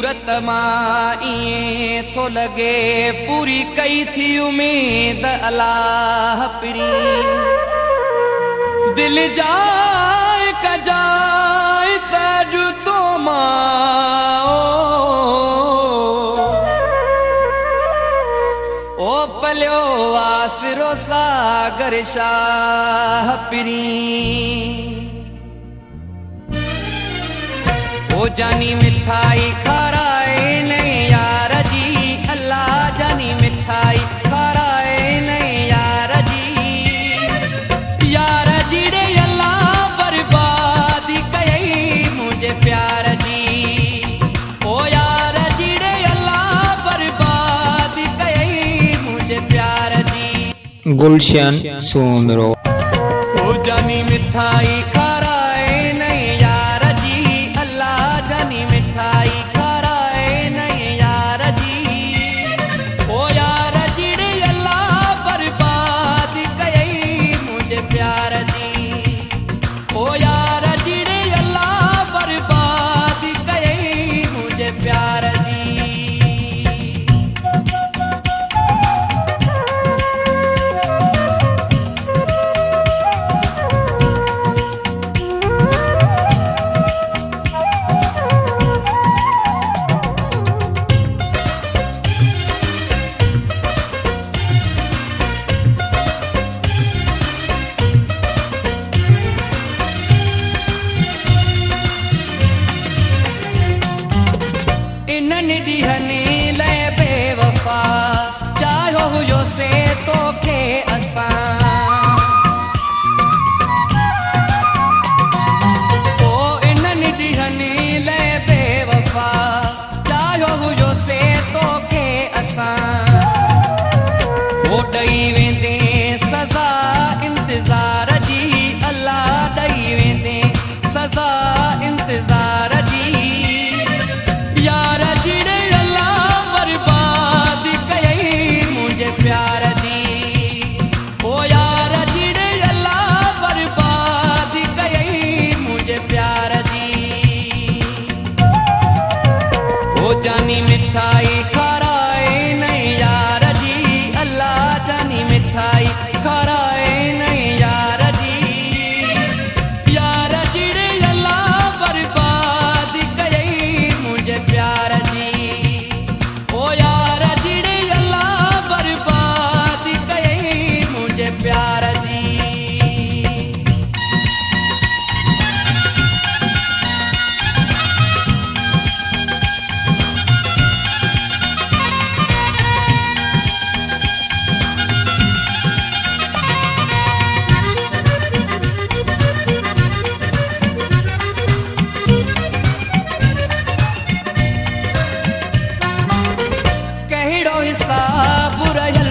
सूरत मां इएं थो लगे पूरी कई थी उम्मीद अल्लाह पिरी दिल जाए कजाए तजु तो माओ ओ पलियो आसरो सागर शाह पिरी ओ जानी मिठाई खाराए नहीं यार जी अल्लाह जानी मिठाई खाराए नहीं यार जी रे अल्लाह बर्बादी कई मुझे प्यार जी ओ यार जी रे अल्लाह बर्बादी कई मुझे प्यार जी गुलशन सुमरो ओ जानी मिठाई खाराए नहीं यार जी अल्लाह जानी मिठाई खाराए नहीं यार जी ओ यार जी रे अल्लाह बर्बाद कई मुझे प्यार जी ओ यार जी रे अल्लाह बर्बाद कई मुझे प्यार जी इन्हनि ॾींहनि लाइ बेवफा चाहियो हुयो से तोखे असां ओ इन्हनि ॾींहनि लाइ बेवफा चाहियो हुयो से तोखे असां ओ ॾेई वेंदे सज़ा इंतज़ार जी अल्लाह ॾेई वेंदे सज़ा इंतज़ार जी यार जी रे अल्लाह बर्बाद कई मुझे प्यार जी ओ यार जी रे अल्लाह बर्बाद कई मुझे प्यार जी ओ जानी मिठाई खाराए नहीं यार जी अल्लाह जानी मिठाई खाराए नहीं यार जी यार जी रे अल्लाह बर्बाद कई मुझे प्यार जी ओ यार जी रे अल्लाह बर्बाद कई मुझे प्यार जी कहिड़ो हिसाब रहियल